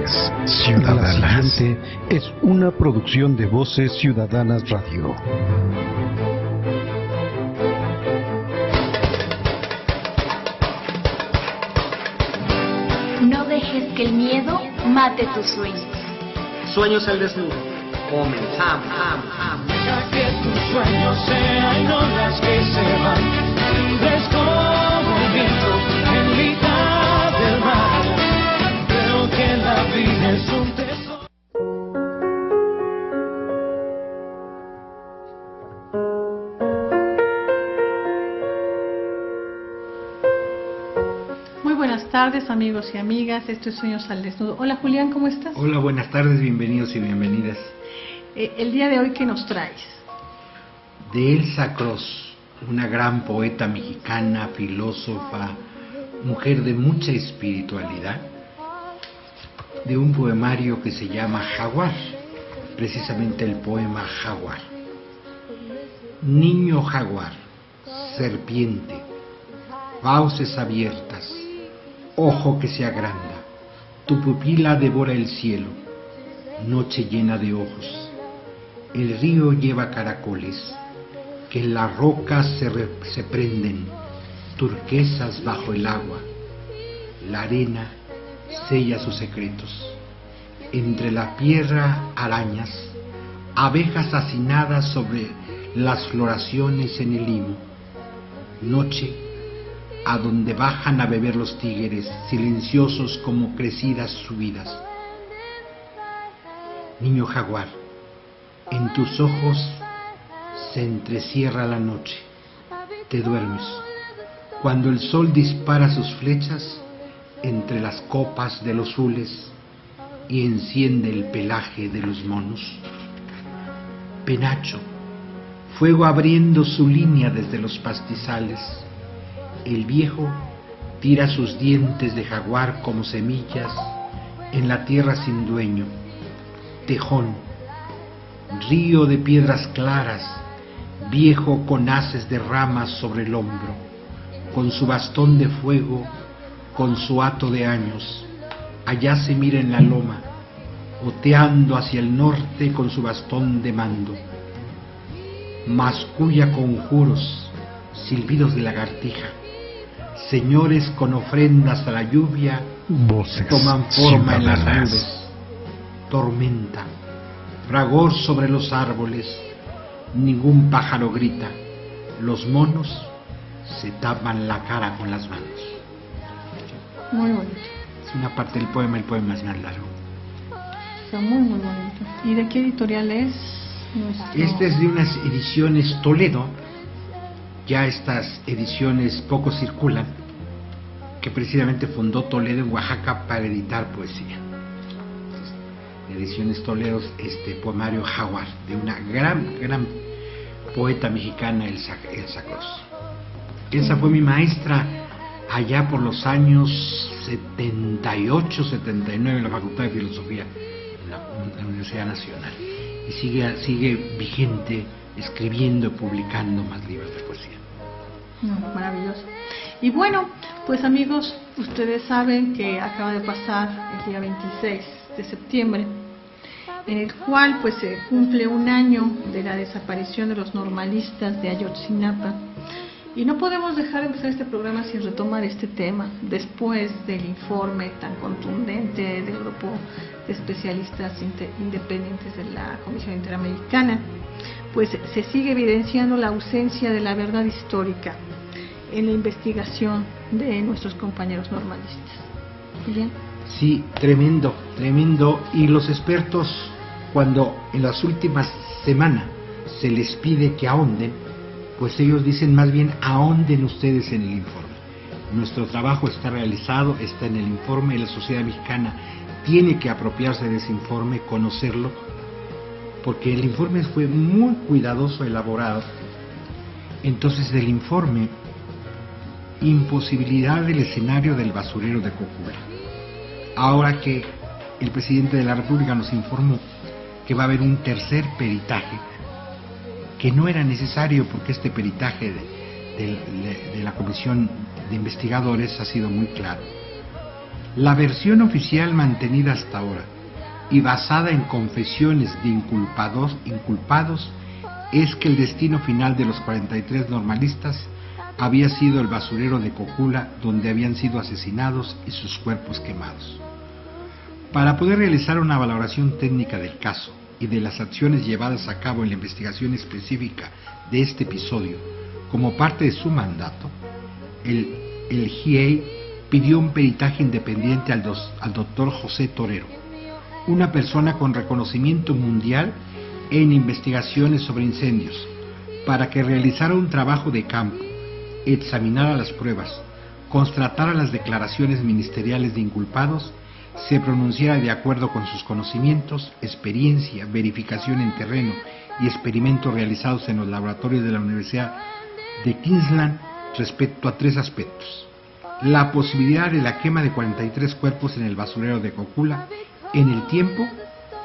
Voces Ciudadanas. La siguiente es una producción de Voces Ciudadanas Radio. No dejes que el miedo mate tus sueños. Sueños al desnudo. Comenzamos. Deja que tus sueños sean olas que se van libres como el viento en mitad del mar. Creo que la vida es un tesoro. Muy buenas tardes, amigos y amigas. Esto es Sueños al Desnudo. Hola, Julián, ¿cómo estás? Hola, buenas tardes, bienvenidos y bienvenidas. El día de hoy, ¿qué nos traes? De Elsa Cross, una gran poeta mexicana, filósofa, mujer de mucha espiritualidad, de un poemario que se llama Jaguar, precisamente el poema Jaguar. Niño jaguar, serpiente, fauces abiertas, ojo que se agranda, tu pupila devora el cielo, noche llena de ojos. El río lleva caracoles, que en las rocas se prenden, turquesas bajo el agua. La arena sella sus secretos. Entre la piedra arañas, abejas hacinadas sobre las floraciones en el limo. Noche a donde bajan a beber los tigres, silenciosos como crecidas subidas. Niño jaguar, en tus ojos se entrecierra la noche, te duermes, cuando el sol dispara sus flechas entre las copas de los hules y enciende el pelaje de los monos. Penacho, fuego abriendo su línea desde los pastizales, el viejo tira sus dientes de jaguar como semillas en la tierra sin dueño. Tejón, río de piedras claras, viejo con haces de ramas sobre el hombro, con su bastón de fuego, con su hato de años, allá se mira en la loma, oteando hacia el norte con su bastón de mando. Masculla conjuros, silbidos de lagartija, señores con ofrendas a la lluvia, Voces toman forma en las Ciudadanas. nubes. Tormenta, fragor sobre los árboles, ningún pájaro grita, los monos se tapan la cara con las manos. Muy bonito. Es una parte del poema, el poema es más largo. Está muy, muy bonito. ¿Y de qué editorial es? Este es de unas ediciones Toledo, ya estas ediciones poco circulan, que precisamente fundó Toledo en Oaxaca para editar poesía. Ediciones Toledo, este poemario Jaguar, de una gran poeta mexicana, Elsa Cross. Elsa fue mi maestra allá por los años 78, 79 en la Facultad de Filosofía en la Universidad Nacional, y sigue vigente, escribiendo y publicando más libros de poesía. Maravilloso. Y bueno, pues amigos, ustedes saben que acaba de pasar el día 26 de septiembre, en el cual pues se cumple un año de la desaparición de los normalistas de Ayotzinapa, y no podemos dejar de empezar este programa sin retomar este tema después del informe tan contundente del grupo de especialistas independientes de la Comisión Interamericana. Pues se sigue evidenciando la ausencia de la verdad histórica en la investigación de nuestros compañeros normalistas. ¿Bien? Sí, tremendo, y los expertos, cuando en las últimas semanas se les pide que ahonden, pues ellos dicen más bien ahonden ustedes en el informe. Nuestro trabajo está realizado, está en el informe, y la sociedad mexicana tiene que apropiarse de ese informe, conocerlo, porque el informe fue muy cuidadoso elaborado. Entonces, del informe, imposibilidad del escenario del basurero de Cocula. Ahora que el presidente de la República nos informó que va a haber un tercer peritaje, que no era necesario porque este peritaje de la Comisión de Investigadores ha sido muy claro. La versión oficial mantenida hasta ahora y basada en confesiones de inculpados es que el destino final de los 43 normalistas había sido el basurero de Cocula, donde habían sido asesinados y sus cuerpos quemados. Para poder realizar una valoración técnica del caso y de las acciones llevadas a cabo en la investigación específica de este episodio, como parte de su mandato, el GIEI pidió un peritaje independiente al doctor José Torero, una persona con reconocimiento mundial en investigaciones sobre incendios, para que realizara un trabajo de campo, examinara las pruebas, constatara las declaraciones ministeriales de inculpados, se pronunciara de acuerdo con sus conocimientos, experiencia, verificación en terreno y experimentos realizados en los laboratorios de la Universidad de Queensland respecto a 3 aspectos: la posibilidad de la quema de 43 cuerpos en el basurero de Cocula, en el tiempo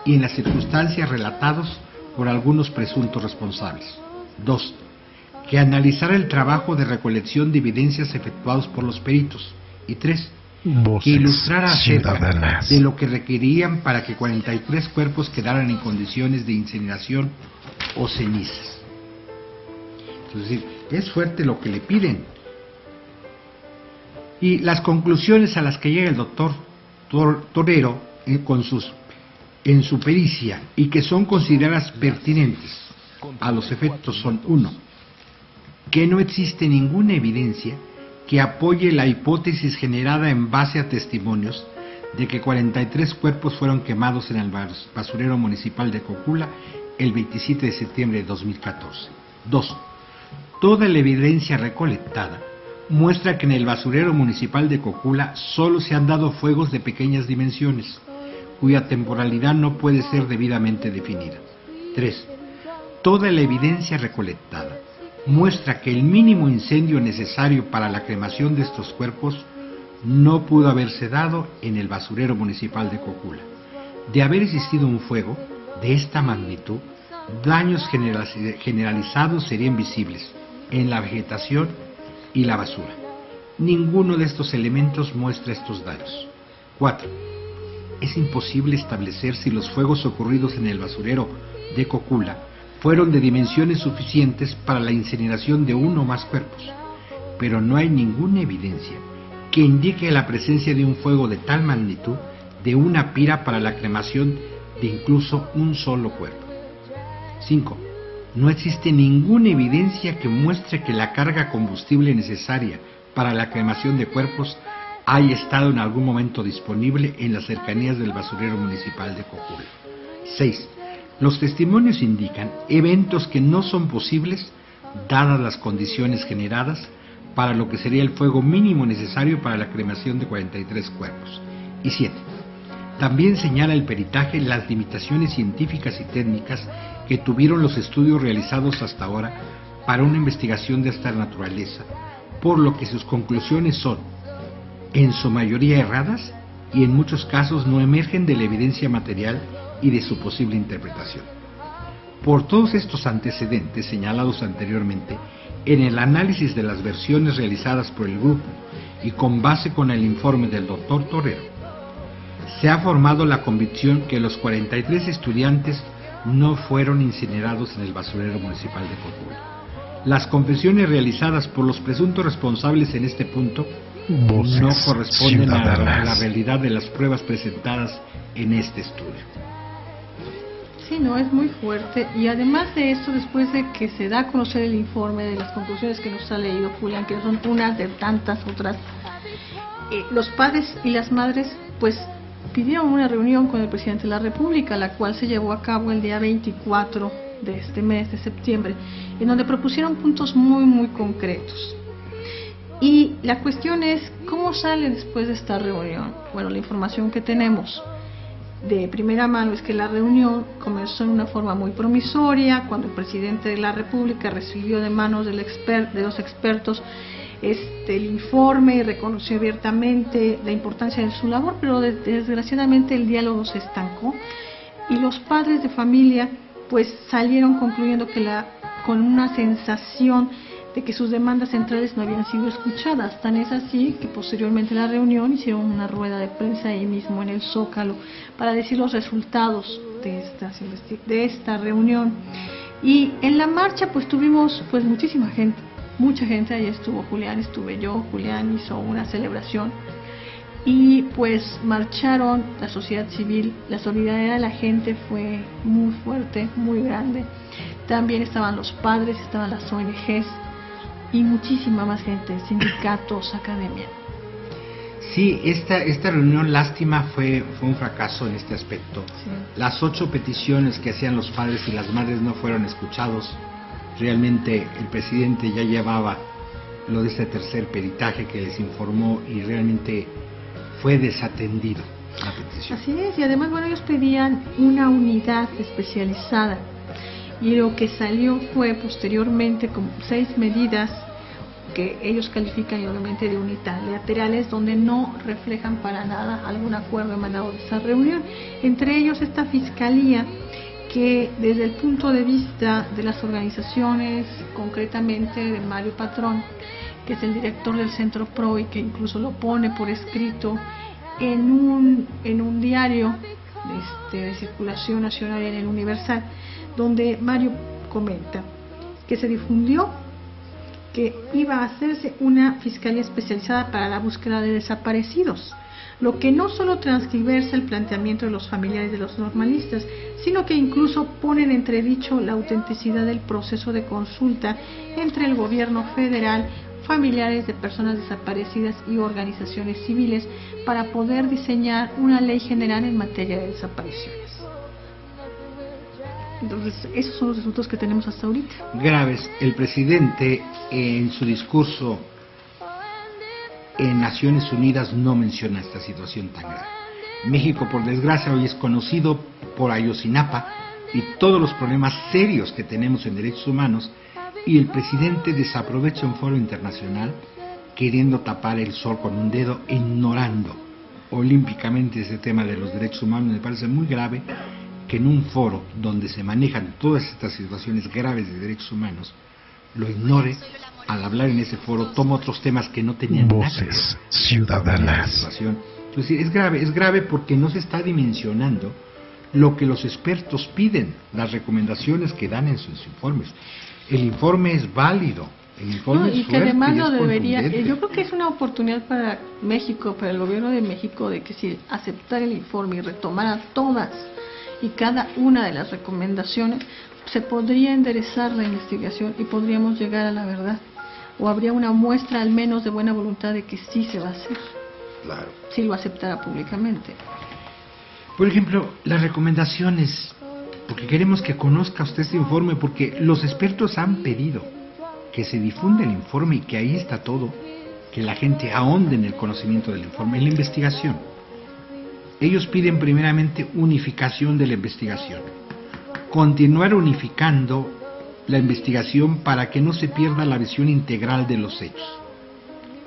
y en las circunstancias relatados por algunos presuntos responsables. 2. Que analizara el trabajo de recolección de evidencias efectuados por los peritos. Y 3. Que ilustrara acerca de lo que requerían para que 43 cuerpos quedaran en condiciones de incineración o cenizas. Es decir, es fuerte lo que le piden. Y las conclusiones a las que llega el doctor Torero en su pericia y que son consideradas pertinentes a los efectos son: 1. Que no existe ninguna evidencia que apoye la hipótesis generada en base a testimonios de que 43 cuerpos fueron quemados en el basurero municipal de Cocula el 27 de septiembre de 2014. 2. Toda la evidencia recolectada muestra que en el basurero municipal de Cocula solo se han dado fuegos de pequeñas dimensiones, cuya temporalidad no puede ser debidamente definida. 3. Toda la evidencia recolectada muestra que el mínimo incendio necesario para la cremación de estos cuerpos no pudo haberse dado en el basurero municipal de Cocula. De haber existido un fuego de esta magnitud, daños generalizados serían visibles en la vegetación y la basura. Ninguno de estos elementos muestra estos daños. 4. Es imposible establecer si los fuegos ocurridos en el basurero de Cocula fueron de dimensiones suficientes para la incineración de uno o más cuerpos, pero no hay ninguna evidencia que indique la presencia de un fuego de tal magnitud de una pira para la cremación de incluso un solo cuerpo. 5. No existe ninguna evidencia que muestre que la carga combustible necesaria para la cremación de cuerpos haya estado en algún momento disponible en las cercanías del basurero municipal de Cocula. 6. Los testimonios indican eventos que no son posibles dadas las condiciones generadas para lo que sería el fuego mínimo necesario para la cremación de 43 cuerpos. Y 7. También señala el peritaje las limitaciones científicas y técnicas que tuvieron los estudios realizados hasta ahora para una investigación de esta naturaleza, por lo que sus conclusiones son, en su mayoría, erradas y en muchos casos no emergen de la evidencia material y de su posible interpretación. Por todos estos antecedentes señalados anteriormente, en el análisis de las versiones realizadas por el grupo y con base con el informe del doctor Torero, se ha formado la convicción que los 43 estudiantes no fueron incinerados en el basurero municipal de Cocula. Las confesiones realizadas por los presuntos responsables en este punto no corresponden a la realidad de las pruebas presentadas en este estudio. Sí, no, es muy fuerte. Y además de esto, después de que se da a conocer el informe de las conclusiones que nos ha leído Julián, que son unas de tantas otras, los padres y las madres pues pidieron una reunión con el presidente de la República, la cual se llevó a cabo el día 24 de este mes de septiembre, en donde propusieron puntos muy concretos. Y la cuestión es, ¿cómo sale después de esta reunión? Bueno, la información que tenemos de primera mano es que la reunión comenzó en una forma muy promisoria, cuando el presidente de la República recibió de manos de los expertos el informe y reconoció abiertamente la importancia de su labor, pero desgraciadamente el diálogo se estancó y los padres de familia pues salieron concluyendo que con una sensación de que sus demandas centrales no habían sido escuchadas. Tan es así que posteriormente a la reunión hicieron una rueda de prensa ahí mismo en el Zócalo para decir los resultados de esta reunión. Y en la marcha pues tuvimos pues muchísima gente, mucha gente. Ahí estuvo Julián, estuve yo. Julián hizo una celebración y pues marcharon la sociedad civil. La solidaridad de la gente fue muy fuerte, muy grande. También estaban los padres, estaban las ONGs y muchísima más gente, sindicatos, academia. Sí, esta reunión, lástima, fue un fracaso en este aspecto. Sí. Las 8 peticiones que hacían los padres y las madres no fueron escuchados. Realmente el presidente ya llevaba lo de este tercer peritaje que les informó y realmente fue desatendido la petición. Así es, y además, bueno, ellos pedían una unidad especializada. Y lo que salió fue posteriormente como 6 medidas que ellos califican obviamente de unilaterales, donde no reflejan para nada algún acuerdo emanado de esa reunión. Entre ellos esta fiscalía, que desde el punto de vista de las organizaciones, concretamente de Mario Patrón, que es el director del Centro PRO y que incluso lo pone por escrito en un diario de circulación nacional, en el Universal, donde Mario comenta que se difundió que iba a hacerse una fiscalía especializada para la búsqueda de desaparecidos, lo que no solo transgiversa el planteamiento de los familiares de los normalistas, sino que incluso pone en entredicho la autenticidad del proceso de consulta entre el gobierno federal, familiares de personas desaparecidas y organizaciones civiles para poder diseñar una ley general en materia de desapariciones. Entonces, esos son los asuntos que tenemos hasta ahorita. Graves. El presidente en su discurso en Naciones Unidas no menciona esta situación tan grave. México, por desgracia, hoy es conocido por Ayotzinapa y todos los problemas serios que tenemos en derechos humanos, y el presidente desaprovecha un foro internacional queriendo tapar el sol con un dedo, ignorando olímpicamente ese tema de los derechos humanos. Me parece muy grave que en un foro donde se manejan todas estas situaciones graves de derechos humanos, lo ignore. Al hablar en ese foro toma otros temas que no tenían nada que ver Voces Ciudadanas. con la situación. Entonces es grave porque no se está dimensionando lo que los expertos piden, las recomendaciones que dan en sus informes. El informe es válido, el informe Y es que fuerte además y lo es debería, contundente. yo creo que es una oportunidad para México, para el gobierno de México, de que si aceptara el informe y retomara todas y cada una de las recomendaciones, se podría enderezar la investigación y podríamos llegar a la verdad, o habría una muestra al menos de buena voluntad de que sí se va a hacer, Claro. si lo aceptara públicamente. Por ejemplo, las recomendaciones, porque queremos que conozca usted este informe, porque los expertos han pedido que se difunda el informe y que ahí está todo, que la gente ahonde en el conocimiento del informe, en la investigación. Ellos piden primeramente unificación de la investigación, continuar unificando la investigación para que no se pierda la visión integral de los hechos.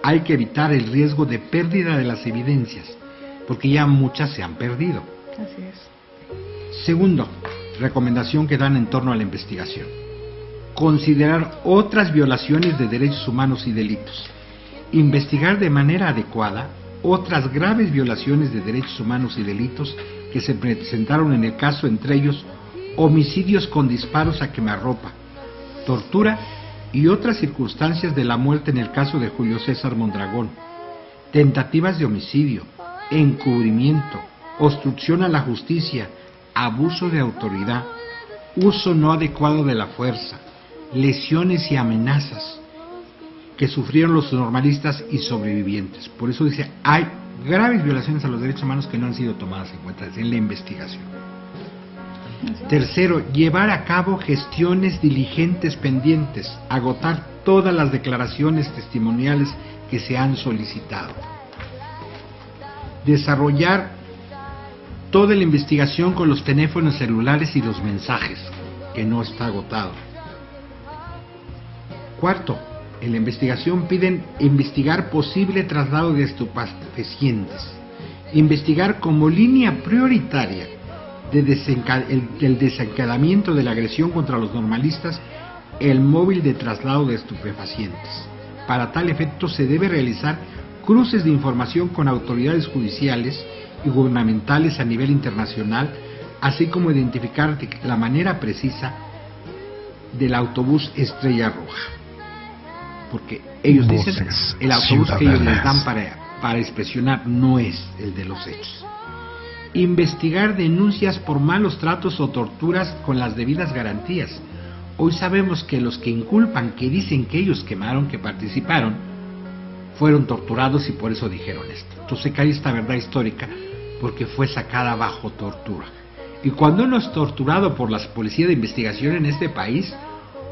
Hay que evitar el riesgo de pérdida de las evidencias, porque ya muchas se han perdido. Así es. Segundo, recomendación que dan en torno a la investigación: considerar otras violaciones de derechos humanos y delitos, investigar de manera adecuada otras graves violaciones de derechos humanos y delitos que se presentaron en el caso, entre ellos homicidios con disparos a quemarropa, tortura y otras circunstancias de la muerte en el caso de Julio César Mondragón, tentativas de homicidio, encubrimiento, obstrucción a la justicia, abuso de autoridad, uso no adecuado de la fuerza, lesiones y amenazas que sufrieron los normalistas y sobrevivientes. Por eso dice, hay graves violaciones a los derechos humanos que no han sido tomadas en cuenta en la investigación. Tercero, llevar a cabo gestiones diligentes pendientes, agotar todas las declaraciones testimoniales que se han solicitado. Desarrollar toda la investigación con los teléfonos celulares y los mensajes, que no está agotado. Cuarto, en la investigación piden investigar posible traslado de estupefacientes, investigar como línea prioritaria del desencadenamiento de la agresión contra los normalistas el móvil de traslado de estupefacientes. Para tal efecto se debe realizar cruces de información con autoridades judiciales y gubernamentales a nivel internacional, así como identificar la manera precisa del autobús Estrella Roja. Porque ellos dicen, el autobús que ellos les dan para inspeccionar no es el de los hechos. Investigar denuncias por malos tratos o torturas con las debidas garantías. Hoy sabemos que los que inculpan, que dicen que ellos quemaron, que participaron, fueron torturados y por eso dijeron esto. Entonces cae esta verdad histórica porque fue sacada bajo tortura. Y cuando uno es torturado por la policía de investigación en este país,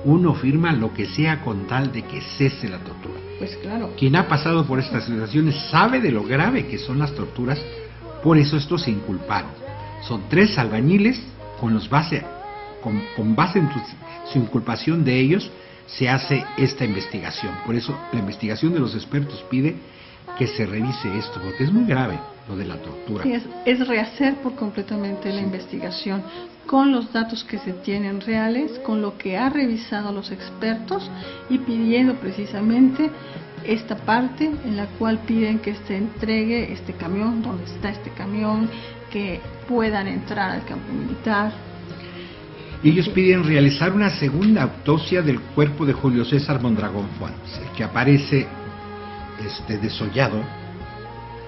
uno firma lo que sea con tal de que cese la tortura. Pues claro. Quien ha pasado por estas situaciones sabe de lo grave que son las torturas, por eso estos se inculparon. Son 3 albañiles con base en su inculpación de ellos se hace esta investigación. Por eso la investigación de los expertos pide que se revise esto, porque es muy grave lo de la tortura. Sí, es rehacer por completamente la investigación con los datos que se tienen reales, con lo que ha revisado los expertos y pidiendo precisamente esta parte en la cual piden que se entregue este camión, donde está este camión, que puedan entrar al campo militar. Ellos piden realizar una segunda autopsia del cuerpo de Julio César Mondragón Fuentes, el que aparece desollado,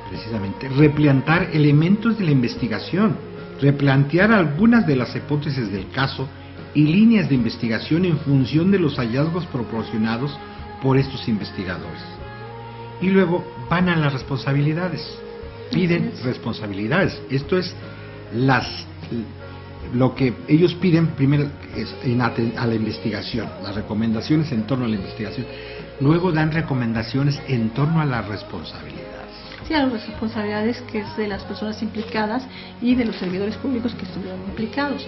precisamente, replantear elementos de la investigación, replantear algunas de las hipótesis del caso y líneas de investigación en función de los hallazgos proporcionados por estos investigadores. Y luego van a las responsabilidades, piden responsabilidades. Esto es lo que ellos piden primero es a la investigación, las recomendaciones en torno a la investigación. Luego dan recomendaciones en torno a las responsabilidades. Sí, a las responsabilidades que es de las personas implicadas y de los servidores públicos que estuvieron implicados.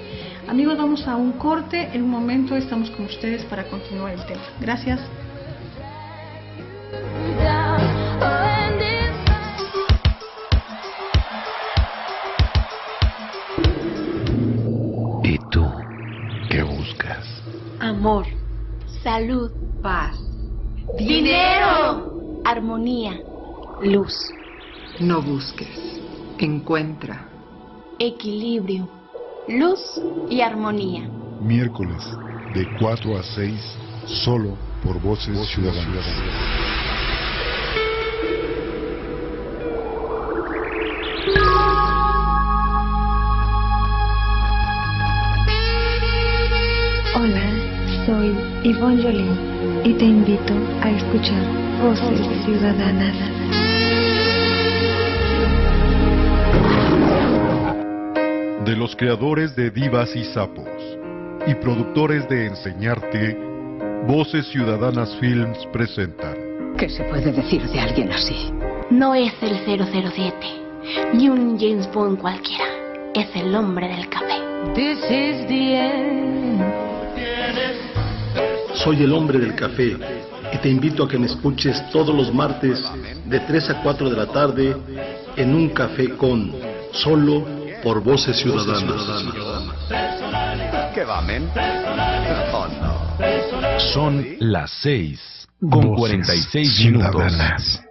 Amigos, vamos a un corte. En un momento estamos con ustedes para continuar el tema. Gracias. ¿Y tú qué buscas? Amor, salud, paz, dinero, armonía, luz, no busques, encuentra, equilibrio, luz y armonía. Miércoles de 4 a 6, solo por Voces Ciudadanas. Hola, soy Yvonne Jolín y te invito a escuchar Voces Ciudadanas. De los creadores de Divas y Sapos y productores de Enseñarte, Voces Ciudadanas Films presentan. ¿Qué se puede decir de alguien así? No es el 007, ni un James Bond cualquiera, es el hombre del café. This is the end. Soy el hombre del café y te invito a que me escuches todos los martes de 3 a 4 de la tarde en Un Café con, solo por Voces Ciudadanas. ¿Qué va, men? Oh, no. Son las 6 con 46 minutos.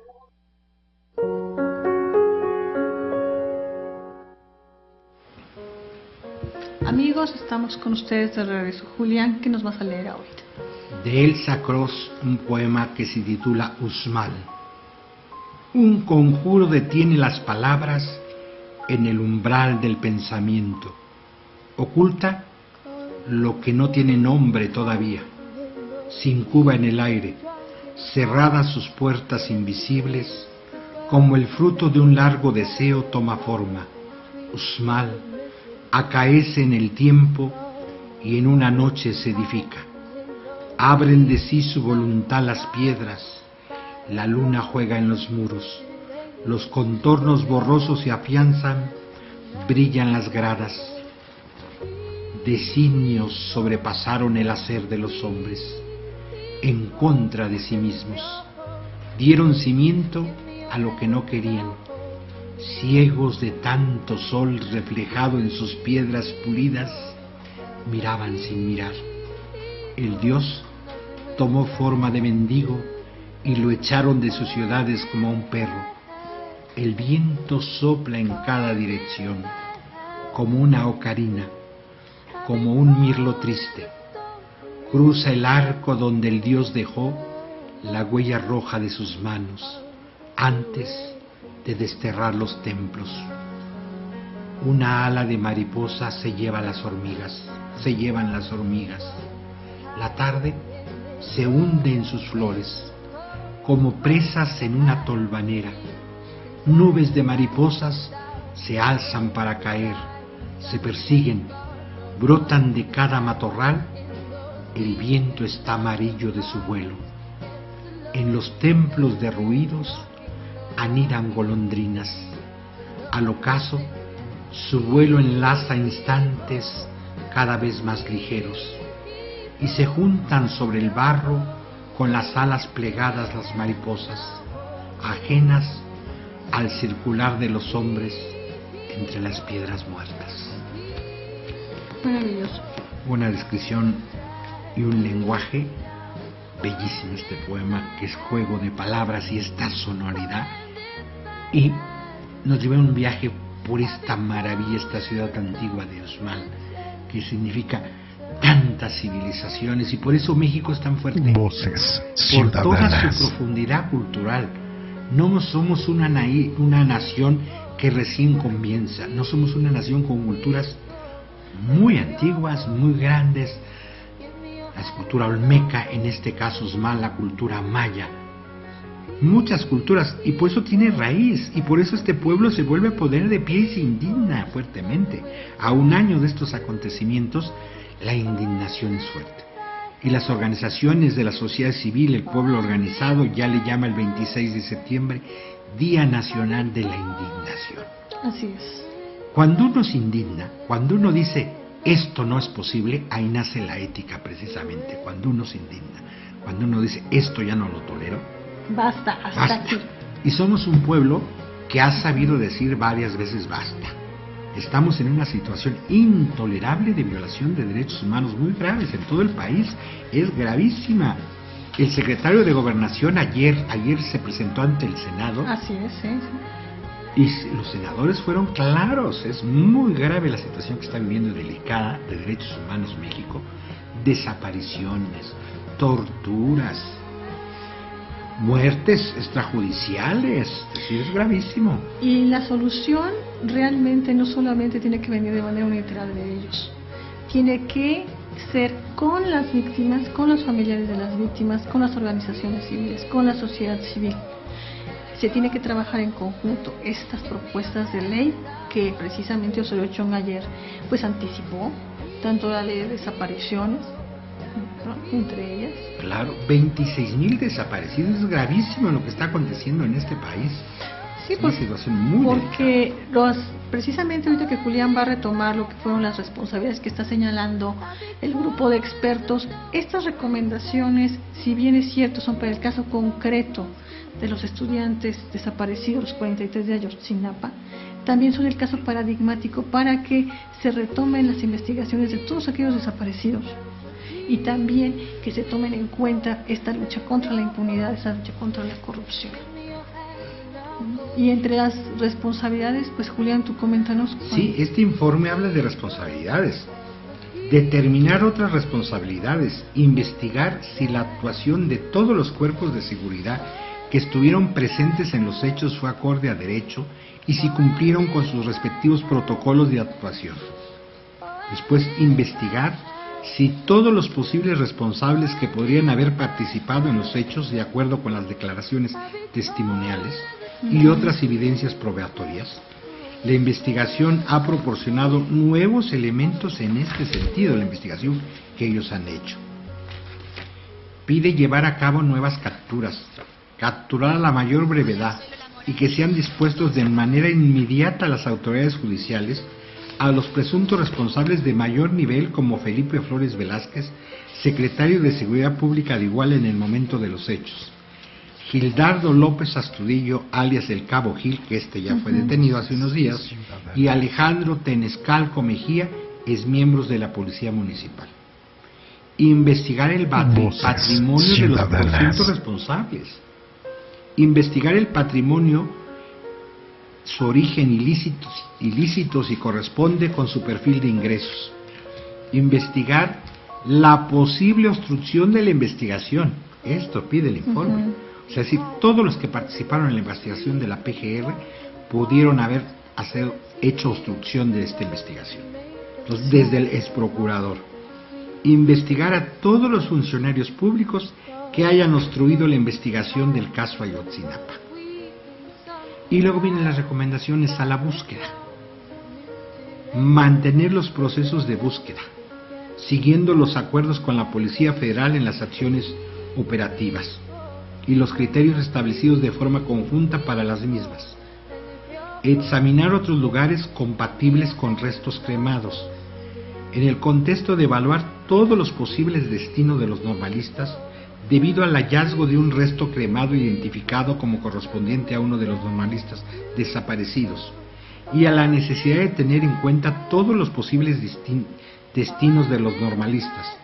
Amigos, estamos con ustedes de regreso. Julián, ¿qué nos vas a leer ahorita? De Elsa Cross, un poema que se titula Uxmal. Un conjuro detiene las palabras en el umbral del pensamiento. Oculta lo que no tiene nombre todavía. Se incuba en el aire, cerradas sus puertas invisibles, como el fruto de un largo deseo toma forma. Uxmal acaece en el tiempo y en una noche se edifica. Abren de sí su voluntad las piedras, la luna juega en los muros, los contornos borrosos se afianzan, brillan las gradas. Designios sobrepasaron el hacer de los hombres, en contra de sí mismos, dieron cimiento a lo que no querían, ciegos de tanto sol reflejado en sus piedras pulidas, miraban sin mirar. El Dios tomó forma de mendigo y lo echaron de sus ciudades como a un perro. El viento sopla en cada dirección, como una ocarina, como un mirlo triste. Cruza el arco donde el Dios dejó la huella roja de sus manos antes de desterrar los templos. Una ala de mariposa se llevan las hormigas. La tarde se hunde en sus flores, como presas en una tolvanera. Nubes de mariposas se alzan para caer, se persiguen, brotan de cada matorral. El viento está amarillo de su vuelo. En los templos derruidos anidan golondrinas. Al ocaso, su vuelo enlaza instantes cada vez más ligeros, y se juntan sobre el barro con las alas plegadas las mariposas, ajenas al circular de los hombres entre las piedras muertas. Maravilloso. Una descripción y un lenguaje bellísimo este poema, que es juego de palabras y esta sonoridad, y nos lleva un viaje por esta maravilla, esta ciudad antigua de Uxmal, que significa tantas civilizaciones, y por eso México es tan fuerte. Voces por toda ciudadanas. su profundidad cultural. No somos una nación que recién comienza, no somos una nación con culturas muy antiguas, muy grandes. La cultura olmeca, en este caso Uxmal, la cultura maya, muchas culturas, y por eso tiene raíz, y por eso este pueblo se vuelve a poner de pie y se indigna fuertemente. A un año de estos acontecimientos, la indignación es fuerte, y las organizaciones de la sociedad civil, el pueblo organizado, ya le llama el 26 de septiembre Día Nacional de la Indignación. Así es. Cuando uno se indigna, cuando uno dice esto no es posible, ahí nace la ética precisamente. Cuando uno se indigna, cuando uno dice esto ya no lo tolero, Basta, hasta basta. aquí. Y somos un pueblo que ha sabido decir varias veces basta. Estamos en una situación intolerable de violación de derechos humanos muy graves en todo el país. Es gravísima. El secretario de Gobernación ayer se presentó ante el Senado. Así es, sí. Y los senadores fueron claros. Es muy grave la situación que está viviendo, delicada, de derechos humanos México. Desapariciones, torturas, muertes extrajudiciales. Es gravísimo. Y la solución realmente no solamente tiene que venir de manera unilateral de ellos, tiene que ser con las víctimas, con los familiares de las víctimas, con las organizaciones civiles, con la sociedad civil. Se tiene que trabajar en conjunto estas propuestas de ley que precisamente Osorio Chong ayer pues anticipó, tanto la ley de desapariciones, ¿no?, entre ellas. Claro, 26,000 desaparecidos. Es gravísimo lo que está aconteciendo en este país. Sí, es una situación muy porque precisamente ahorita que Julián va a retomar lo que fueron las responsabilidades que está señalando el grupo de expertos, estas recomendaciones, si bien es cierto, son para el caso concreto de los estudiantes desaparecidos, los 43 de Ayotzinapa, también son el caso paradigmático para que se retomen las investigaciones de todos aquellos desaparecidos, y también que se tomen en cuenta esta lucha contra la impunidad, esta lucha contra la corrupción. Y entre las responsabilidades, pues Julián, tú coméntanos. Sí, este informe habla de responsabilidades. Determinar otras responsabilidades, investigar si la actuación de todos los cuerpos de seguridad que estuvieron presentes en los hechos fue acorde a derecho y si cumplieron con sus respectivos protocolos de actuación. Después, investigar si todos los posibles responsables que podrían haber participado en los hechos, de acuerdo con las declaraciones testimoniales y otras evidencias probatorias, la investigación ha proporcionado nuevos elementos en este sentido, la investigación que ellos han hecho. Pide llevar a cabo nuevas capturas, capturar a la mayor brevedad y que sean dispuestos de manera inmediata a las autoridades judiciales a los presuntos responsables de mayor nivel como Felipe Flores Velázquez, secretario de Seguridad Pública de Iguala en el momento de los hechos, Gildardo López Astudillo, alias el Cabo Gil, que ya fue detenido hace unos días, y Alejandro Tenescalco Mejía, exmiembros de la Policía Municipal. investigar el patrimonio de los presuntos responsables, investigar el patrimonio, su origen, ilícitos si corresponde con su perfil de ingresos, investigar la posible obstrucción de la investigación. Esto pide el informe. O sea, si todos los que participaron en la investigación de la PGR pudieron haber hecho obstrucción de esta investigación. Entonces, desde el exprocurador, investigar a todos los funcionarios públicos que hayan obstruido la investigación del caso Ayotzinapa. Y luego vienen las recomendaciones a la búsqueda. Mantener los procesos de búsqueda, siguiendo los acuerdos con la Policía Federal en las acciones operativas y los criterios establecidos de forma conjunta para las mismas. Examinar otros lugares compatibles con restos cremados, en el contexto de evaluar todos los posibles destinos de los normalistas debido al hallazgo de un resto cremado identificado como correspondiente a uno de los normalistas desaparecidos y a la necesidad de tener en cuenta todos los posibles destinos de los normalistas,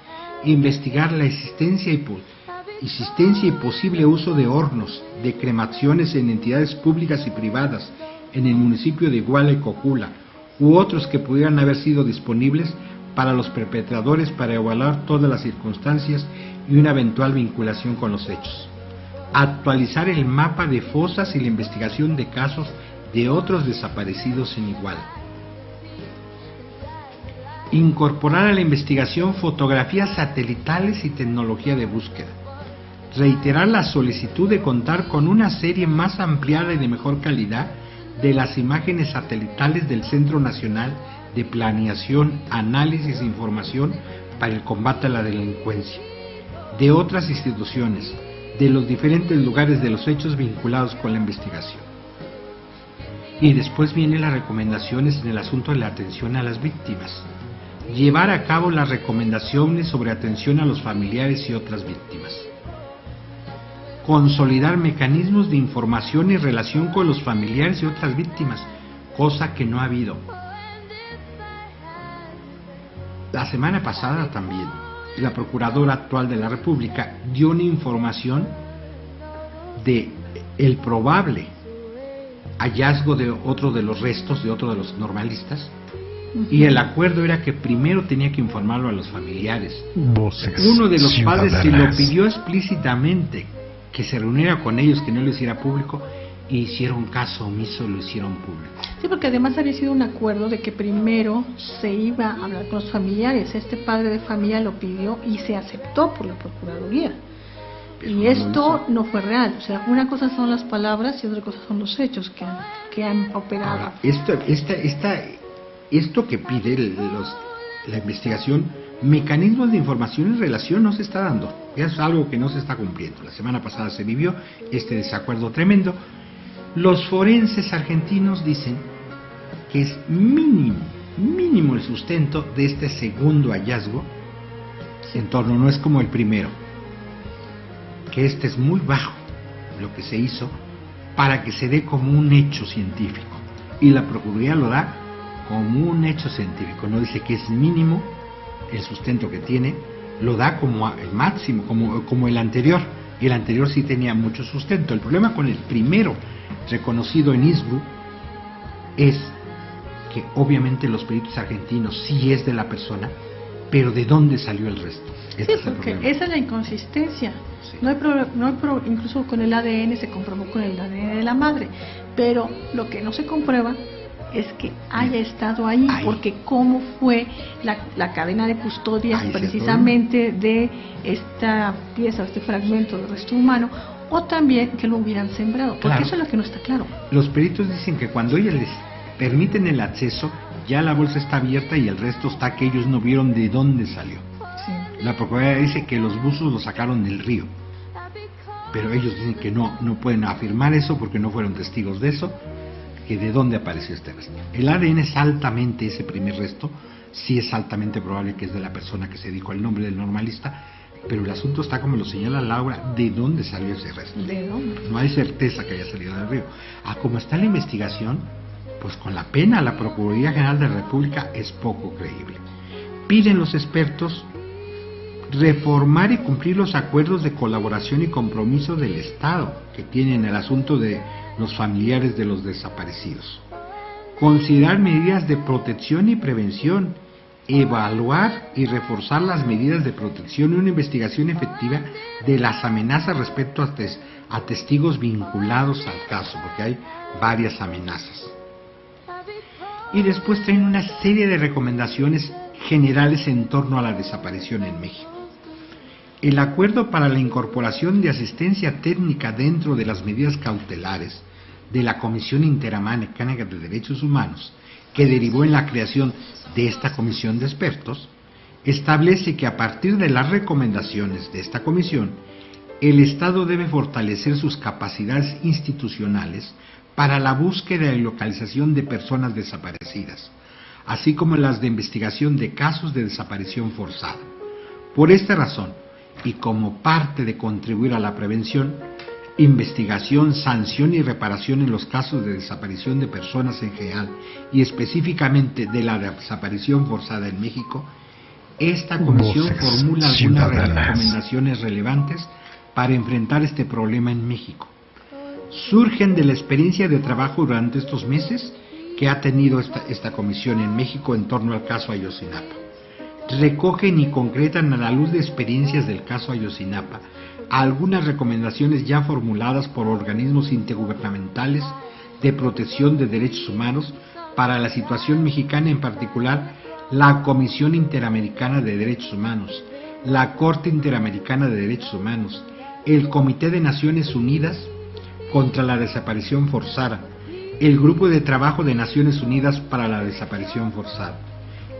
investigar la existencia y posible uso de hornos de cremaciones en entidades públicas y privadas en el municipio de Iguala y Cocula u otros que pudieran haber sido disponibles para los perpetradores para evaluar todas las circunstancias y una eventual vinculación con los hechos. Actualizar el mapa de fosas y la investigación de casos de otros desaparecidos en Iguala. Incorporar a la investigación fotografías satelitales y tecnología de búsqueda. Reiterar la solicitud de contar con una serie más ampliada y de mejor calidad de las imágenes satelitales del Centro Nacional de Planeación, Análisis e Información para el Combate a la Delincuencia, de otras instituciones, de los diferentes lugares de los hechos vinculados con la investigación. Y después vienen las recomendaciones en el asunto de la atención a las víctimas. Llevar a cabo las recomendaciones sobre atención a los familiares y otras víctimas. Consolidar mecanismos de información y relación con los familiares y otras víctimas, cosa que no ha habido. La semana pasada también, la Procuradora actual de la República dio una información de el probable hallazgo de otro de los restos, de otro de los normalistas, y el acuerdo era que primero tenía que informarlo a los familiares. Uno de los padres se lo pidió explícitamente, que se reuniera con ellos, que no lo hiciera público, y hicieron caso omiso, lo hicieron público. Sí, porque además había sido un acuerdo de que primero se iba a hablar con los familiares. Este padre de familia lo pidió y se aceptó por la Procuraduría. Pero y esto no fue real. O sea, una cosa son las palabras y otra cosa son los hechos que han operado. Ahora, esto que pide la investigación, mecanismos de información y relación no se está dando. Es algo que no se está cumpliendo. La semana pasada se vivió este desacuerdo tremendo. Los forenses argentinos dicen que es mínimo el sustento de este segundo hallazgo en torno, no es como el primero, que este es muy bajo lo que se hizo para que se dé como un hecho científico, y la Procuraduría lo da como un hecho científico, no dice que es mínimo el sustento que tiene, lo da como el máximo, como el anterior. El anterior sí tenía mucho sustento. El problema con el primero reconocido en Innsbruck es que obviamente los peritos argentinos sí es de la persona, pero ¿de dónde salió el resto? Sí, porque esa es la inconsistencia. Sí. Incluso con el ADN se comprobó con el ADN de la madre, pero lo que no se comprueba es que haya estado ahí, porque cómo fue la cadena de custodias precisamente de esta pieza, este fragmento de resto humano, o también que lo hubieran sembrado, porque eso es lo que no está claro. Los peritos dicen que cuando ellos les permiten el acceso, ya la bolsa está abierta y el resto está que ellos no vieron de dónde salió. Sí. La Procuraduría dice que los buzos los sacaron del río, pero ellos dicen que no pueden afirmar eso porque no fueron testigos de eso, que de dónde apareció este resto. El ADN es altamente, ese primer resto, sí es altamente probable que es de la persona que se dijo el nombre del normalista, pero el asunto está, como lo señala Laura, de dónde salió ese resto. ¿De dónde? No hay certeza que haya salido del río. Como está la investigación, pues con la pena la Procuraduría General de la República es poco creíble. Piden los expertos reformar y cumplir los acuerdos de colaboración y compromiso del Estado que tienen el asunto de los familiares de los desaparecidos, considerar medidas de protección y prevención, evaluar y reforzar las medidas de protección y una investigación efectiva de las amenazas respecto a testigos vinculados al caso, porque hay varias amenazas. Y después traen una serie de recomendaciones generales en torno a la desaparición en México. El acuerdo para la incorporación de asistencia técnica dentro de las medidas cautelares de la Comisión Interamericana de Derechos Humanos, que derivó en la creación de esta comisión de expertos, establece que a partir de las recomendaciones de esta comisión, el Estado debe fortalecer sus capacidades institucionales para la búsqueda y localización de personas desaparecidas, así como las de investigación de casos de desaparición forzada. Por esta razón, y como parte de contribuir a la prevención, investigación, sanción y reparación en los casos de desaparición de personas en general y específicamente de la desaparición forzada en México, esta comisión formula algunas recomendaciones relevantes para enfrentar este problema en México. Surgen de la experiencia de trabajo durante estos meses que ha tenido esta comisión en México en torno al caso Ayotzinapa. Recogen y concretan a la luz de experiencias del caso Ayotzinapa algunas recomendaciones ya formuladas por organismos intergubernamentales de protección de derechos humanos para la situación mexicana, en particular la Comisión Interamericana de Derechos Humanos, la Corte Interamericana de Derechos Humanos, el Comité de Naciones Unidas contra la Desaparición Forzada, el Grupo de Trabajo de Naciones Unidas para la Desaparición Forzada.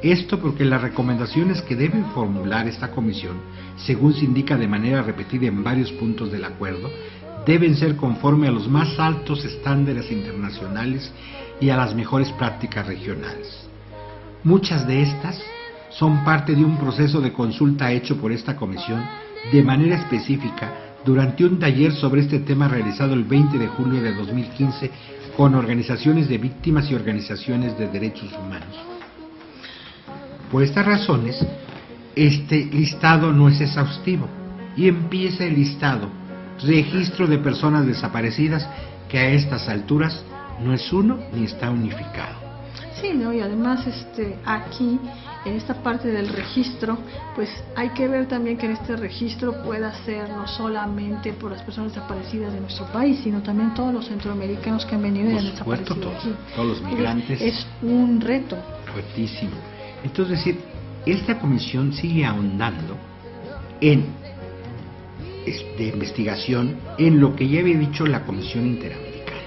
Esto porque las recomendaciones que debe formular esta comisión, según se indica de manera repetida en varios puntos del acuerdo, deben ser conforme a los más altos estándares internacionales y a las mejores prácticas regionales. Muchas de estas son parte de un proceso de consulta hecho por esta comisión de manera específica durante un taller sobre este tema realizado el 20 de junio de 2015 con organizaciones de víctimas y organizaciones de derechos humanos. Por estas razones, este listado no es exhaustivo y empieza el listado: registro de personas desaparecidas, que a estas alturas no es uno ni está unificado. Sí, ¿no? Y además aquí, en esta parte del registro, pues hay que ver también que en este registro pueda ser no solamente por las personas desaparecidas de nuestro país, sino también todos los centroamericanos que han venido y han desaparecido aquí. Todos los migrantes. Es un reto. Fuertísimo. Entonces, esta comisión sigue ahondando en de investigación en lo que ya había dicho la Comisión Interamericana.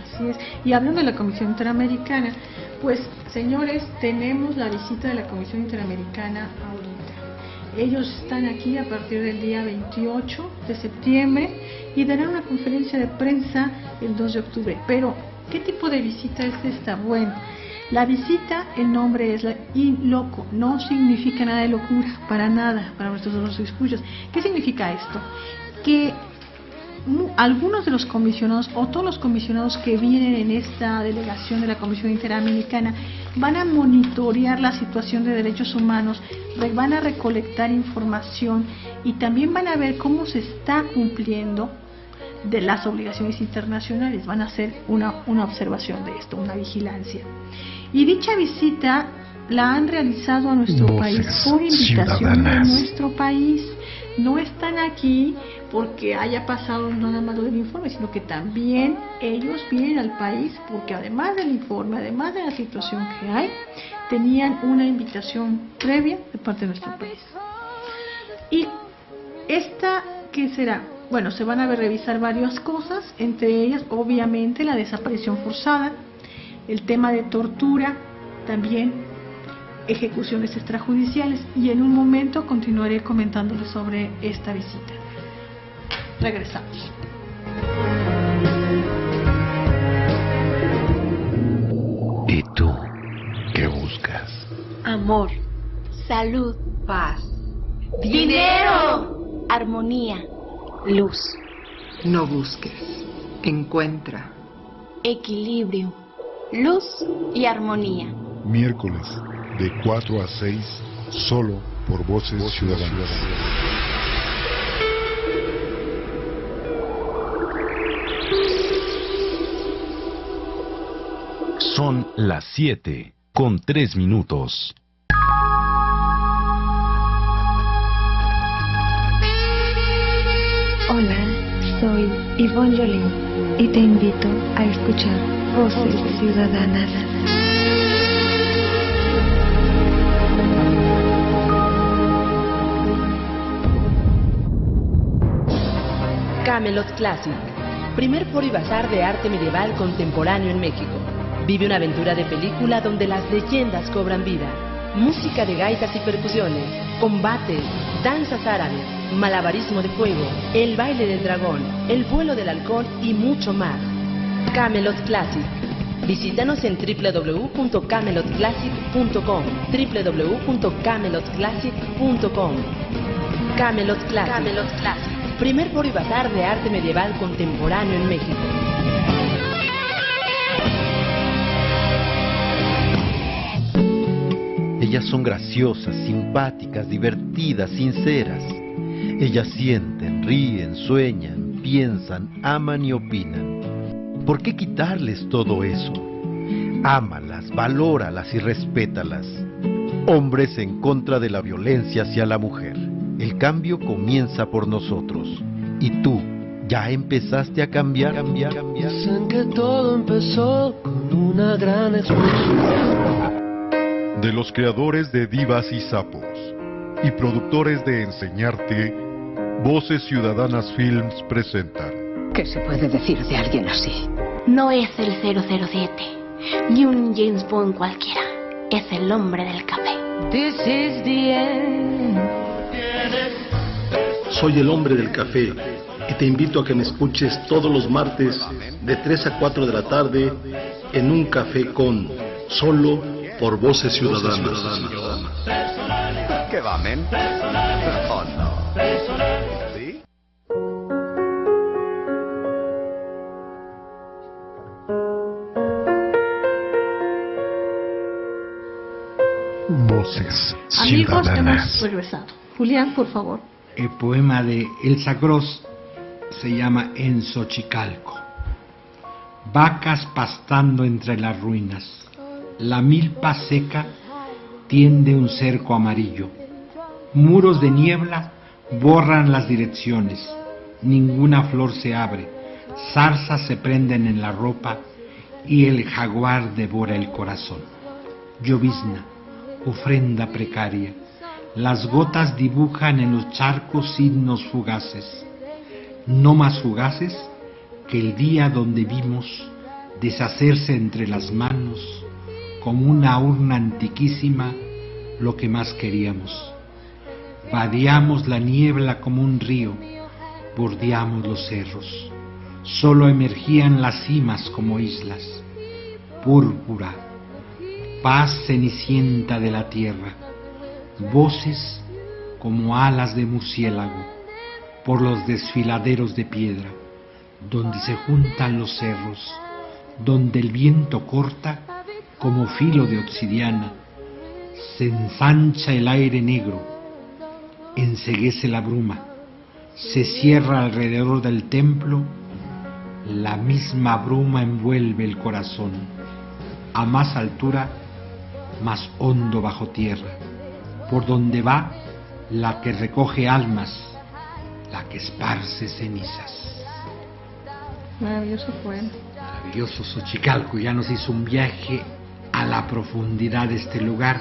Así es. Y hablando de la Comisión Interamericana, pues, señores, tenemos la visita de la Comisión Interamericana ahorita. Ellos están aquí a partir del día 28 de septiembre y darán una conferencia de prensa el 2 de octubre. Pero, ¿qué tipo de visita es esta? Bueno, la visita, el nombre es la in loco, no significa nada de locura, para nada, para nuestros escuchas. ¿Qué significa esto? Que algunos de los comisionados o todos los comisionados que vienen en esta delegación de la Comisión Interamericana van a monitorear la situación de derechos humanos, van a recolectar información y también van a ver cómo se está cumpliendo de las obligaciones internacionales. Van a hacer una observación de esto, una vigilancia. Y dicha visita la han realizado a nuestro país por invitación de nuestro país. No están aquí porque haya pasado nada más lo del informe, sino que también ellos vienen al país porque además del informe, además de la situación que hay, tenían una invitación previa de parte de nuestro país. Y esta, ¿qué será? Bueno, se van a revisar varias cosas, entre ellas obviamente la desaparición forzada, el tema de tortura, también ejecuciones extrajudiciales, y en un momento continuaré comentándoles sobre esta visita. Regresamos. ¿Y tú qué buscas? Amor, salud, paz, dinero, armonía, luz. No busques, encuentra. Equilibrio, luz y armonía. Miércoles de 4 a 6, solo por Voces Ciudadanas. Son las 7:03. Hola, soy Yvonne Jolín y te invito a escuchar Voces Ciudadanas. Camelot Classic, primer foro y bazar de arte medieval contemporáneo en México. Vive una aventura de película donde las leyendas cobran vida. Música de gaitas y percusiones, combates, danzas árabes, malabarismo de fuego, el baile del dragón, el vuelo del halcón y mucho más. Camelot Classic. Visítanos en www.camelotclassic.com, www.camelotclassic.com. Camelot Classic. Camelot Classic. Primer foro y bazar de arte medieval contemporáneo en México. Ellas son graciosas, simpáticas, divertidas, sinceras. Ellas sienten, ríen, sueñan, piensan, aman y opinan. ¿Por qué quitarles todo eso? Ámalas, valóralas y respétalas. Hombres en contra de la violencia hacia la mujer. El cambio comienza por nosotros. ¿Y tú, ya empezaste a cambiar? Dicen que todo empezó con una gran explosión. De los creadores de Divas y Sapos y productores de Enseñarte, Voces Ciudadanas Films presentan. ¿Qué se puede decir de alguien así? No es el 007, ni un James Bond cualquiera. Es el hombre del café. This is the end. Soy el hombre del café y te invito a que me escuches todos los martes de 3 a 4 de la tarde en Un Café con, solo por Voces Ciudadanas. ¿Qué va, men? Oh, no. ¿Sí? Voces Amigos, Ciudadanas. hemos regresado. Julián, por favor. El poema de Elsa Gross se llama En Xochicalco. Vacas pastando entre las ruinas. La milpa seca tiende un cerco amarillo. Muros de niebla borran las direcciones. Ninguna flor se abre. Zarzas se prenden en la ropa y el jaguar devora el corazón. Llovizna, ofrenda precaria. Las gotas dibujan en los charcos signos fugaces. No más fugaces que el día donde vimos deshacerse entre las manos como una urna antiquísima lo que más queríamos. Vadeamos la niebla como un río, bordeamos los cerros. Solo emergían las cimas como islas. Púrpura, paz cenicienta de la tierra. Voces como alas de murciélago por los desfiladeros de piedra, donde se juntan los cerros, donde el viento corta como filo de obsidiana, se ensancha el aire negro, enceguece la bruma, se cierra alrededor del templo, la misma bruma envuelve el corazón, a más altura, más hondo bajo tierra, por donde va la que recoge almas, la que esparce cenizas. Maravilloso poema. Maravilloso Xochicalco, ya nos hizo un viaje a la profundidad de este lugar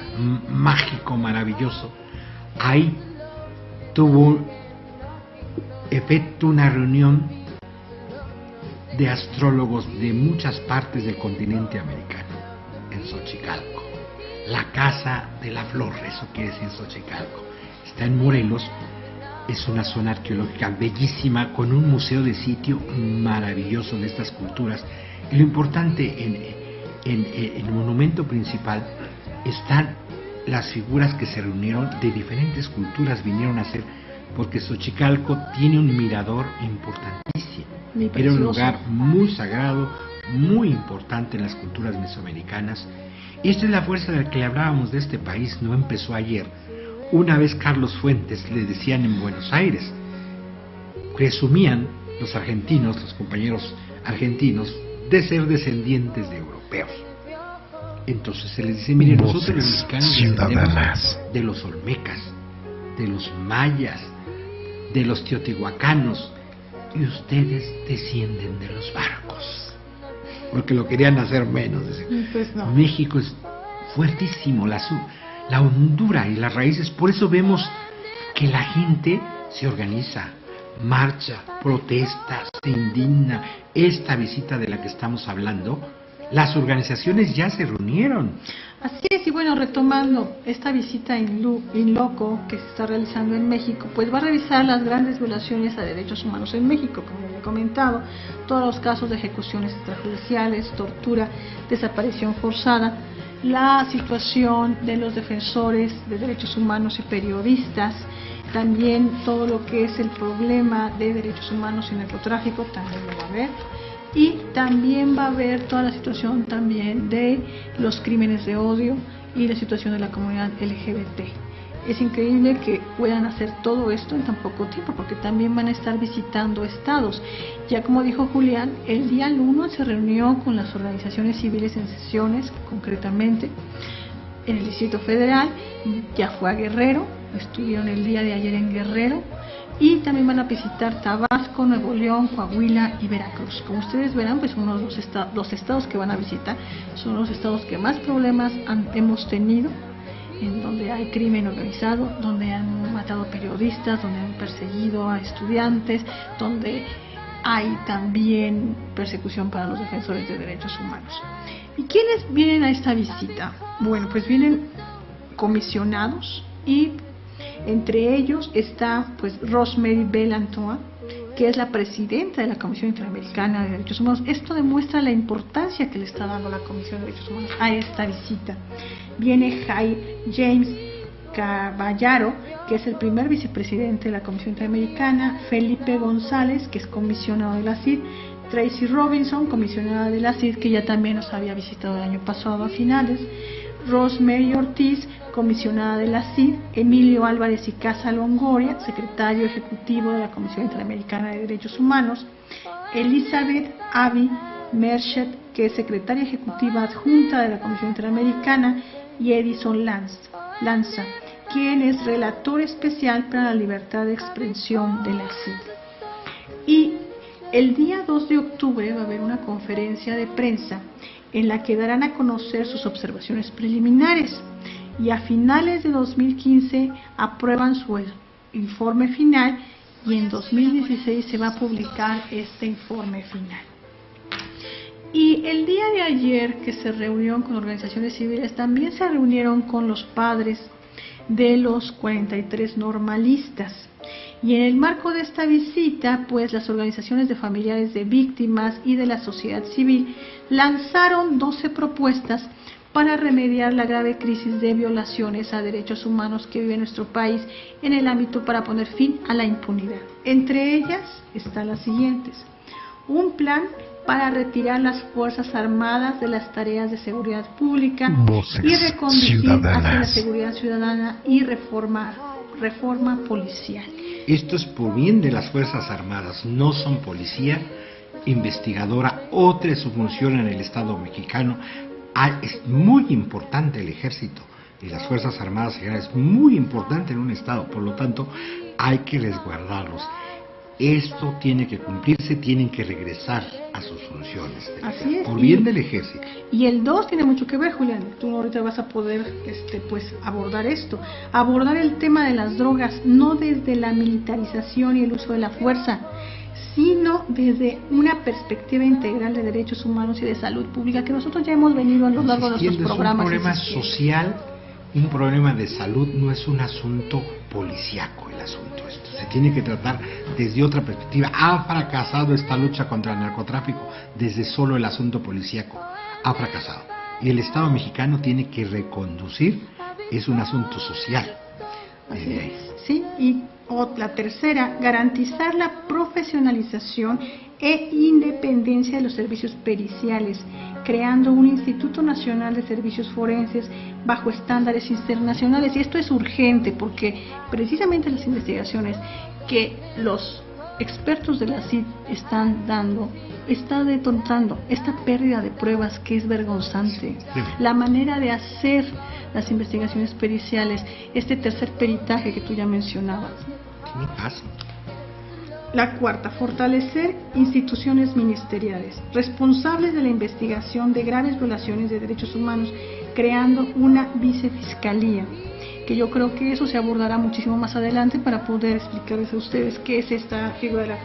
mágico, maravilloso. Ahí tuvo efecto una reunión de astrólogos de muchas partes del continente americano, en Xochicalco. La Casa de la Flor, eso quiere decir Xochicalco. Está en Morelos, es una zona arqueológica bellísima, con un museo de sitio maravilloso de estas culturas. Y lo importante, en el monumento principal están las figuras que se reunieron de diferentes culturas, vinieron a ser, porque Xochicalco tiene un mirador importantísimo. Era un lugar muy sagrado, muy importante en las culturas mesoamericanas. Esta es la fuerza de la que hablábamos de este país, no empezó ayer. Una vez Carlos Fuentes le decían en Buenos Aires, presumían los argentinos, los compañeros argentinos, de ser descendientes de europeos. Entonces se les dice, miren, nosotros los mexicanos descendemos de los olmecas, de los mayas, de los teotihuacanos, y ustedes descienden de los barcos. Porque lo querían hacer menos. Pues no. México es fuertísimo, la hondura y las raíces. Por eso vemos que la gente se organiza, marcha, protesta, se indigna. Esta visita de la que estamos hablando, las organizaciones ya se reunieron. Así es, y bueno, retomando esta visita in loco que se está realizando en México, pues va a revisar las grandes violaciones a derechos humanos en México, como ya he comentado, todos los casos de ejecuciones extrajudiciales, tortura, desaparición forzada, la situación de los defensores de derechos humanos y periodistas, también todo lo que es el problema de derechos humanos y narcotráfico, también lo va a ver. Y también va a haber toda la situación también de los crímenes de odio y la situación de la comunidad LGBT. Es increíble que puedan hacer todo esto en tan poco tiempo, porque también van a estar visitando estados. Ya como dijo Julián, el día 1 se reunió con las organizaciones civiles en sesiones, concretamente en el Distrito Federal, ya fue a Guerrero, estuvieron el día de ayer en Guerrero, y también van a visitar Tabasco, Nuevo León, Coahuila y Veracruz. Como ustedes verán, pues uno de los estados que van a visitar son los estados que más problemas hemos tenido, en donde hay crimen organizado, donde han matado periodistas, donde han perseguido a estudiantes, donde hay también persecución para los defensores de derechos humanos. ¿Y quiénes vienen a esta visita? Bueno, pues vienen comisionados, y entre ellos está pues Rosemary Bellantón, que es la presidenta de la Comisión Interamericana de Derechos Humanos. Esto demuestra la importancia que le está dando la Comisión de Derechos Humanos a esta visita. Viene James Caballaro, que es el primer vicepresidente de la Comisión Interamericana, Felipe González, que es comisionado de la CID, Tracy Robinson, comisionada de la CID, que ya también nos había visitado el año pasado a finales, Rosemary Ortiz, comisionada de la CID, Emilio Álvarez y Casa Longoria, secretario ejecutivo de la Comisión Interamericana de Derechos Humanos, Elizabeth Abby Merched, que es secretaria ejecutiva adjunta de la Comisión Interamericana, y Edison Lanza, quien es relator especial para la libertad de expresión de la CID. Y el día 2 de octubre va a haber una conferencia de prensa en la que darán a conocer sus observaciones preliminares, y a finales de 2015 aprueban su informe final, y en 2016 se va a publicar este informe final. Y el día de ayer, que se reunieron con organizaciones civiles, también se reunieron con los padres de los 43 normalistas. Y en el marco de esta visita, pues las organizaciones de familiares de víctimas y de la sociedad civil lanzaron 12 propuestas para remediar la grave crisis de violaciones a derechos humanos que vive nuestro país en el ámbito para poner fin a la impunidad. Entre ellas están las siguientes: un plan para retirar las Fuerzas Armadas de las tareas de seguridad pública y reconducir hacia la seguridad ciudadana y reforma policial. Esto es por bien de las Fuerzas Armadas, no son policía investigadora, otra es su función en el Estado mexicano. Es muy importante el ejército y las Fuerzas Armadas en general, es muy importante en un Estado, por lo tanto hay que resguardarlos. Esto tiene que cumplirse, tienen que regresar a sus funciones. Así es, por bien del ejército. Y el 2 tiene mucho que ver, Julián. Tú ahorita vas a poder pues abordar esto. Abordar el tema de las drogas, no desde la militarización y el uso de la fuerza, sino desde una perspectiva integral de derechos humanos y de salud pública, que nosotros ya hemos venido a lo largo de nuestros programas. Es un problema social, un problema de salud, no es un asunto policíaco el asunto. Esto se tiene que tratar desde otra perspectiva. Ha fracasado esta lucha contra el narcotráfico desde solo el asunto policíaco. Ha fracasado. Y el Estado mexicano tiene que reconducir, es un asunto social. Así es. Sí, y O la tercera, garantizar la profesionalización e independencia de los servicios periciales, creando un Instituto Nacional de Servicios Forenses bajo estándares internacionales. Y esto es urgente porque precisamente las investigaciones que los expertos de la CID están dando, está detonando esta pérdida de pruebas que es vergonzante. La manera de hacer las investigaciones periciales, este tercer peritaje que tú ya mencionabas. La cuarta, fortalecer instituciones ministeriales responsables de la investigación de graves violaciones de derechos humanos, creando una vicefiscalía, que yo creo que eso se abordará muchísimo más adelante para poder explicarles a ustedes qué es esta figura de la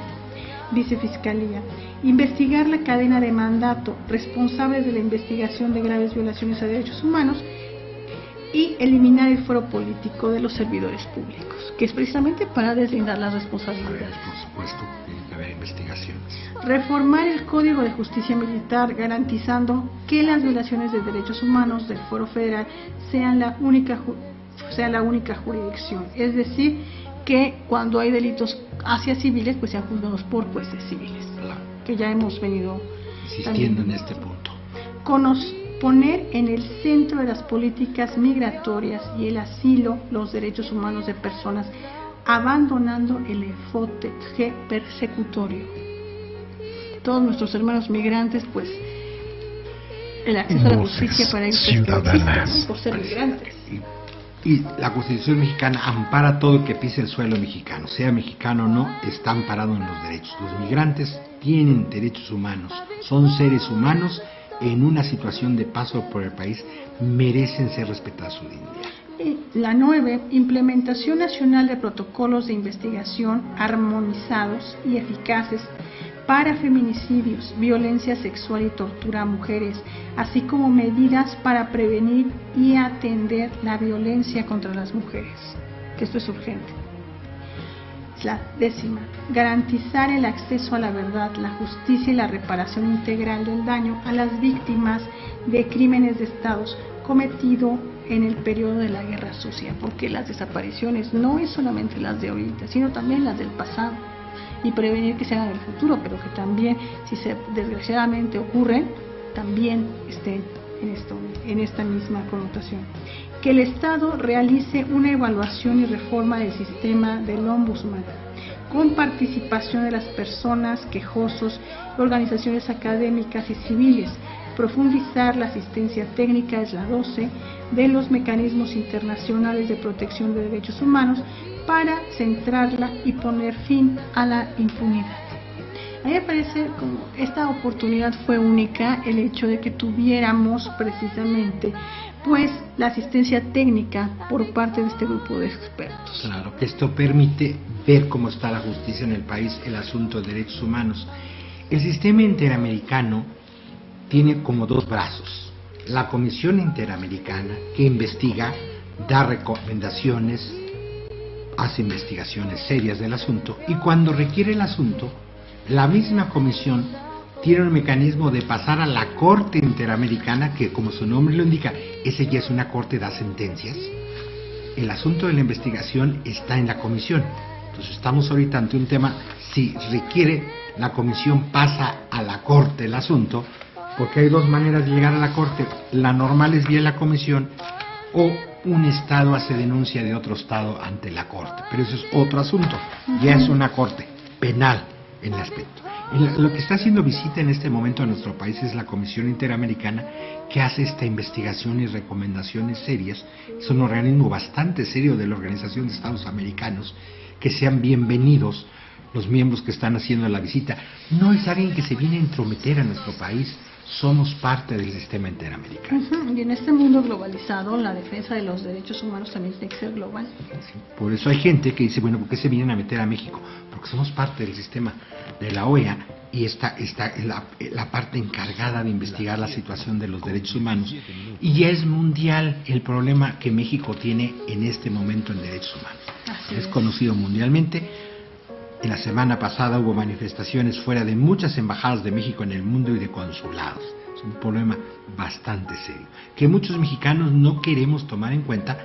vicefiscalía. Investigar la cadena de mandato responsable de la investigación de graves violaciones a derechos humanos y eliminar el fuero político de los servidores públicos, que es precisamente para deslindar las responsabilidades. Por supuesto, tiene que haber investigaciones. Reformar el Código de Justicia Militar, garantizando que las violaciones de derechos humanos del Fuero Federal sean la única jurisdicción, es decir, que cuando hay delitos hacia civiles, pues sean juzgados por jueces civiles, que ya hemos venido insistiendo en este punto. Poner en el centro de las políticas migratorias y el asilo los derechos humanos de personas, abandonando el enfoque persecutorio. Todos nuestros hermanos migrantes, pues, el acceso a la justicia para ellos es por ser migrantes. Y la Constitución mexicana ampara todo el que pise el suelo mexicano, sea mexicano o no, está amparado en los derechos. Los migrantes tienen derechos humanos, son seres humanos en una situación de paso por el país, merecen ser respetados su dignidad. La 9, implementación nacional de protocolos de investigación armonizados y eficaces para feminicidios, violencia sexual y tortura a mujeres, así como medidas para prevenir y atender la violencia contra las mujeres, que esto es urgente. La 10, garantizar el acceso a la verdad, la justicia y la reparación integral del daño a las víctimas de crímenes de Estados cometido en el periodo de la Guerra Sucia, porque las desapariciones no es solamente las de ahorita, sino también las del pasado, y prevenir que se hagan en el futuro, pero que también, si desgraciadamente ocurren, también estén en esta misma connotación. Que el Estado realice una evaluación y reforma del sistema del Ombudsman, con participación de las personas, quejosos, organizaciones académicas y civiles, profundizar la asistencia técnica, es la 12, de los mecanismos internacionales de protección de derechos humanos para centrarla y poner fin a la impunidad. A mí me parece como esta oportunidad fue única, el hecho de que tuviéramos precisamente pues la asistencia técnica por parte de este grupo de expertos. Claro, que esto permite ver cómo está la justicia en el país, el asunto de derechos humanos. El sistema interamericano tiene como dos brazos: la Comisión Interamericana, que investiga, da recomendaciones, hace investigaciones serias del asunto, y cuando requiere el asunto, la misma comisión tiene un mecanismo de pasar a la Corte Interamericana, que como su nombre lo indica, ese ya es una corte, da sentencias. El asunto de la investigación está en la comisión. Entonces estamos ahorita ante un tema, si requiere, la comisión pasa a la corte el asunto, porque hay dos maneras de llegar a la corte. La normal es vía la comisión, o un estado hace denuncia de otro estado ante la corte, pero eso es otro asunto, ya es una corte penal en el aspecto. Lo que está haciendo visita en este momento a nuestro país es la Comisión Interamericana, que hace esta investigación y recomendaciones serias. Es un organismo bastante serio de la Organización de Estados Americanos. Que sean bienvenidos los miembros que están haciendo la visita. No es alguien que se viene a entrometer a nuestro país, somos parte del sistema interamericano. Y en este mundo globalizado, la defensa de los derechos humanos también tiene que ser global. Sí, por eso hay gente que dice, bueno, ¿por qué se vienen a meter a México? Porque somos parte del sistema de la OEA, y esta es la parte encargada de investigar la situación de los derechos humanos. Y ya es mundial el problema que México tiene en este momento en derechos humanos. Es conocido mundialmente. En la semana pasada hubo manifestaciones fuera de muchas embajadas de México en el mundo y de consulados. Es un problema bastante serio, que muchos mexicanos no queremos tomar en cuenta,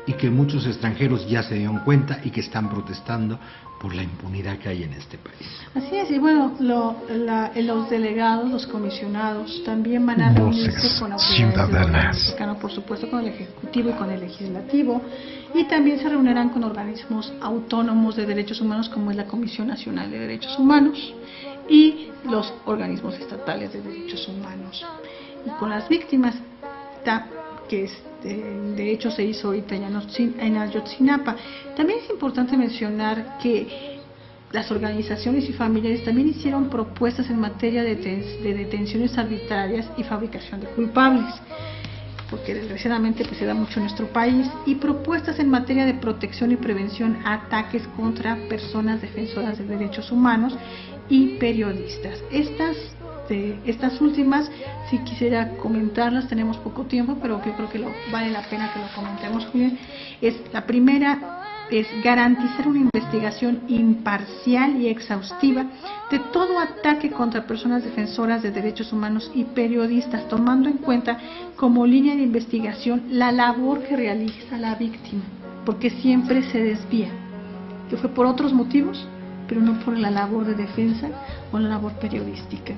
y que muchos extranjeros ya se dieron cuenta y que están protestando por la impunidad que hay en este país. Así es, y bueno, los delegados, los comisionados también van a reunirse con autoridades del gobierno mexicano, por supuesto con el Ejecutivo y con el Legislativo, y también se reunirán con organismos autónomos de derechos humanos como es la Comisión Nacional de Derechos Humanos y los organismos estatales de derechos humanos. Y con las víctimas, que de hecho se hizo ahorita en Ayotzinapa. También es importante mencionar que las organizaciones y familiares también hicieron propuestas en materia de detenciones arbitrarias y fabricación de culpables, porque desgraciadamente pues, se da mucho en nuestro país, y propuestas en materia de protección y prevención a ataques contra personas defensoras de derechos humanos y periodistas. Estas últimas, si quisiera comentarlas, tenemos poco tiempo, pero yo creo que vale la pena que lo comentemos, Julián. La primera es garantizar una investigación imparcial y exhaustiva de todo ataque contra personas defensoras de derechos humanos y periodistas, tomando en cuenta como línea de investigación la labor que realiza la víctima, porque siempre se desvía, que fue por otros motivos, pero no por la labor de defensa o la labor periodística.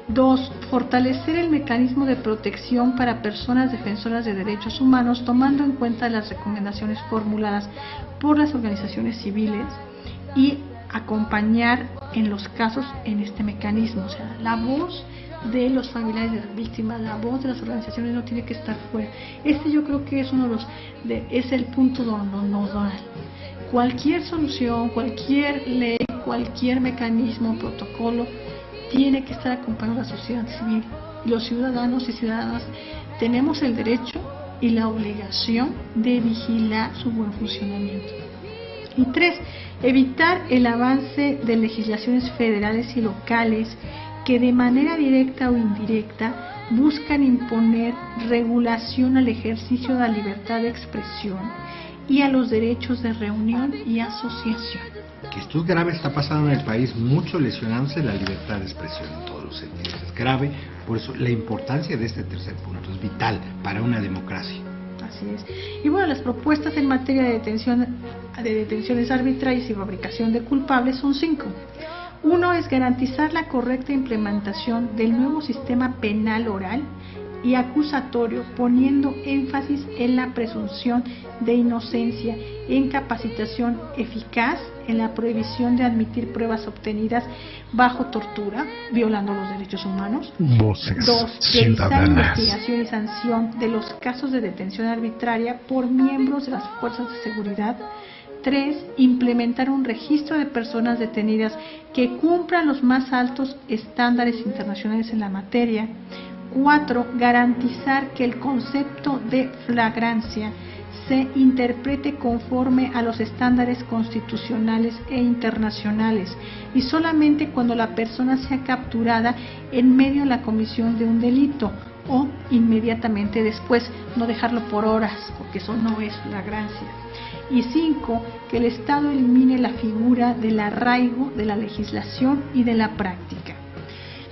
2. Fortalecer el mecanismo de protección para personas defensoras de derechos humanos, tomando en cuenta las recomendaciones formuladas por las organizaciones civiles y acompañar en los casos en este mecanismo. O sea, la voz de los familiares de las víctimas, la voz de las organizaciones no tiene que estar fuera. Yo creo que es es el punto nodal. Cualquier solución, cualquier ley, cualquier mecanismo, protocolo, tiene que estar acompañado de la sociedad civil. Los ciudadanos y ciudadanas tenemos el derecho y la obligación de vigilar su buen funcionamiento. Y 3, evitar el avance de legislaciones federales y locales que de manera directa o indirecta buscan imponer regulación al ejercicio de la libertad de expresión y a los derechos de reunión y asociación. Que esto es grave, está pasando en el país, mucho lesionándose la libertad de expresión en todos los sentidos. Es grave, por eso la importancia de este tercer punto es vital para una democracia. Así es. Y bueno, las propuestas en materia de detenciones arbitrarias y fabricación de culpables son 5. 1 es garantizar la correcta implementación del nuevo sistema penal oral y acusatorio, poniendo énfasis en la presunción de inocencia, en capacitación eficaz, en la prohibición de admitir pruebas obtenidas bajo tortura, violando los derechos humanos. 2. Realizar investigación y sanción de los casos de detención arbitraria por miembros de las fuerzas de seguridad. 3. Implementar un registro de personas detenidas que cumplan los más altos estándares internacionales en la materia. 4. Garantizar que el concepto de flagrancia se interprete conforme a los estándares constitucionales e internacionales y solamente cuando la persona sea capturada en medio de la comisión de un delito o inmediatamente después, no dejarlo por horas, porque eso no es flagrancia. Y 5. Que el Estado elimine la figura del arraigo de la legislación y de la práctica.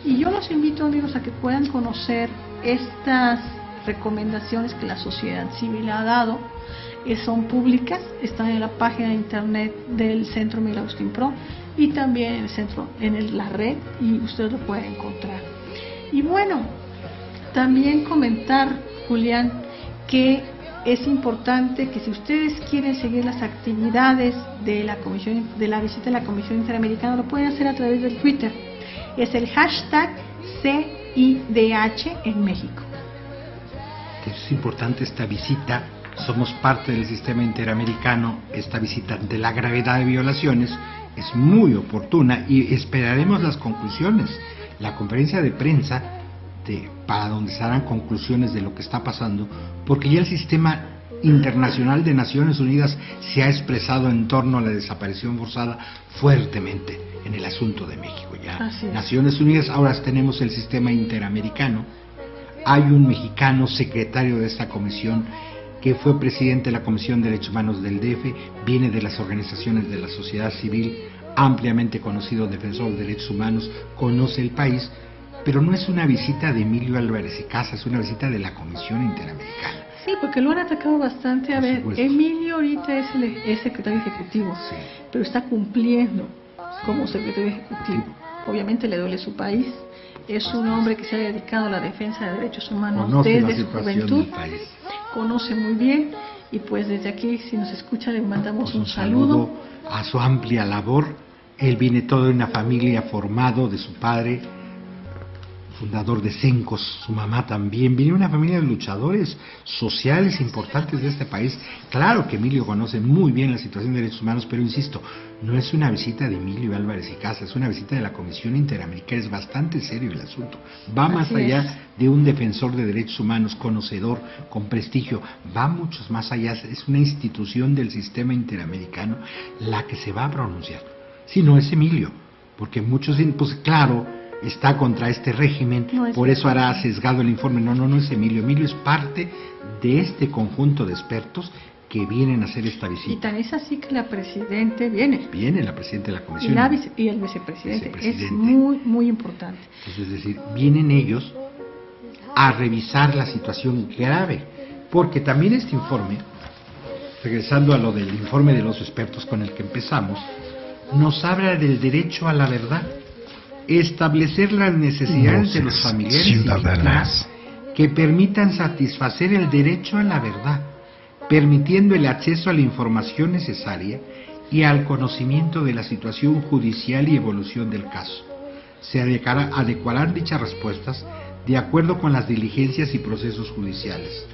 Y yo los invito, amigos, a que puedan conocer estas recomendaciones que la sociedad civil ha dado. Son públicas, están en la página de internet del Centro Miguel Agustín Pro y también en la red, y ustedes lo pueden encontrar. Y bueno, también comentar, Julián, que es importante que si ustedes quieren seguir las actividades de la visita de la Comisión Interamericana, lo pueden hacer a través del Twitter. Es el hashtag CIDH en México. Es importante esta visita, somos parte del sistema interamericano, esta visita de la gravedad de violaciones es muy oportuna y esperaremos las conclusiones, la conferencia de prensa para donde se harán conclusiones de lo que está pasando, porque ya el sistema internacional de Naciones Unidas se ha expresado en torno a la desaparición forzada fuertemente en el asunto de México. Ya Naciones Unidas, ahora tenemos el sistema interamericano, hay un mexicano secretario de esta comisión que fue presidente de la Comisión de Derechos Humanos del DF, viene de las organizaciones de la sociedad civil, ampliamente conocido defensor de derechos humanos, conoce el país, pero no es una visita de Emilio Álvarez y Casa, es una visita de la Comisión Interamericana. Sí, porque lo han atacado bastante. A ver, Emilio ahorita es secretario ejecutivo, pero está cumpliendo como secretario ejecutivo. Obviamente le duele su país. Es un hombre que se ha dedicado a la defensa de derechos humanos desde su juventud. Conoce muy bien. Y pues desde aquí, si nos escucha, le mandamos un saludo a su amplia labor. Él viene todo de una familia formado de su padre, fundador de Cencos, su mamá también. Viene de una familia de luchadores sociales importantes de este país. Claro que Emilio conoce muy bien la situación de derechos humanos, pero insisto, no es una visita de Emilio Álvarez y Casas, es una visita de la Comisión Interamericana. Es bastante serio el asunto. Va más allá de un defensor de derechos humanos, conocedor, con prestigio. Va muchos más allá. Es una institución del sistema interamericano la que se va a pronunciar. Si no es Emilio, porque muchos, pues claro, está contra este régimen, por eso hará sesgado el informe. No es Emilio. Emilio es parte de este conjunto de expertos que vienen a hacer esta visita. Y tan es así que la Presidente viene. Viene la Presidenta de la Comisión. Y el Vicepresidente. Es muy, muy importante. Entonces, es decir, vienen ellos a revisar la situación grave, porque también este informe, regresando a lo del informe de los expertos con el que empezamos, nos habla del derecho a la verdad. Establecer las necesidades de los familiares y víctimas que permitan satisfacer el derecho a la verdad, permitiendo el acceso a la información necesaria y al conocimiento de la situación judicial y evolución del caso. Se adecuarán dichas respuestas de acuerdo con las diligencias y procesos judiciales.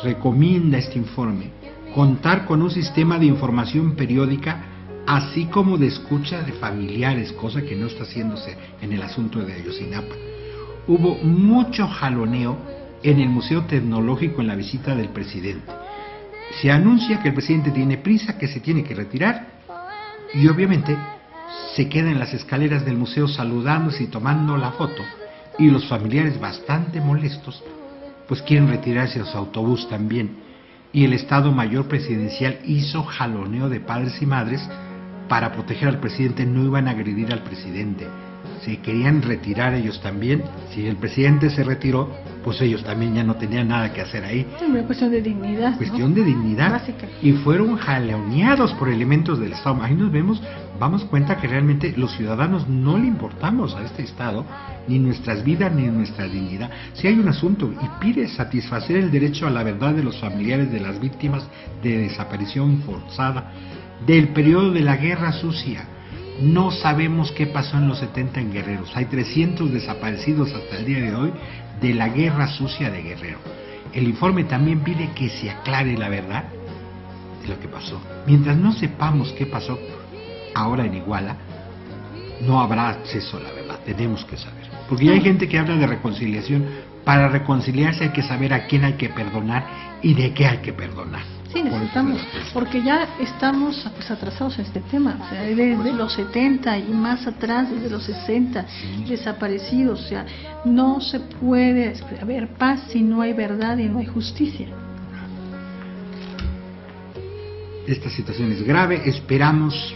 Recomienda este informe contar con un sistema de información periódica, así como de escucha de familiares, cosa que no está haciéndose en el asunto de Ayotzinapa. Hubo mucho jaloneo en el Museo Tecnológico en la visita del presidente. Se anuncia que el presidente tiene prisa, que se tiene que retirar, y obviamente se queda en las escaleras del museo saludándose y tomando la foto, y los familiares, bastante molestos, pues quieren retirarse a su autobús también, y el Estado Mayor Presidencial hizo jaloneo de padres y madres para proteger al presidente. No iban a agredir al presidente, se querían retirar ellos también. Si el presidente se retiró, pues ellos también ya no tenían nada que hacer ahí. Una cuestión de dignidad. Cuestión de dignidad. Básica. Y fueron jaloneados por elementos del Estado. Ahí nos damos cuenta que realmente los ciudadanos no le importamos a este Estado, ni nuestras vidas, ni nuestra dignidad. Si hay un asunto y pide satisfacer el derecho a la verdad de los familiares de las víctimas de desaparición forzada del periodo de la Guerra Sucia. No sabemos qué pasó en los 70 en Guerrero. Hay 300 desaparecidos hasta el día de hoy de la Guerra Sucia de Guerrero. El informe también pide que se aclare la verdad de lo que pasó. Mientras no sepamos qué pasó ahora en Iguala, no habrá acceso a la verdad. Tenemos que saber. Porque ya hay gente que habla de reconciliación. Para reconciliarse hay que saber a quién hay que perdonar y de qué hay que perdonar. Sí, necesitamos, porque ya estamos pues atrasados en este tema, o sea, desde los 70 y más atrás, desde los 60, desaparecidos, o sea, no se puede haber paz si no hay verdad y no hay justicia. Esta situación es grave, esperamos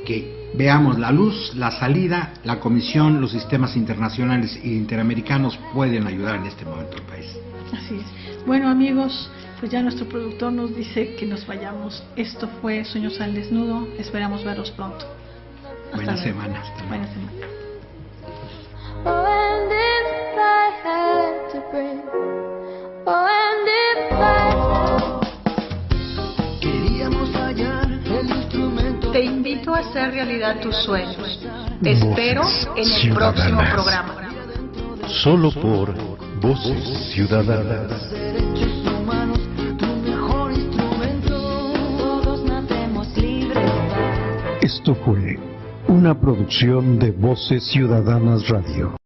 que veamos la luz, la salida. La Comisión, los sistemas internacionales e interamericanos pueden ayudar en este momento al país. Así es. Bueno, amigos, pues ya nuestro productor nos dice que nos vayamos. Esto fue Sueños al Desnudo. Esperamos verlos pronto. Buena semana. Buena semana. Te invito a hacer realidad tus sueños. Te espero en el próximo programa. Solo por Voces Ciudadanas. Esto fue una producción de Voces Ciudadanas Radio.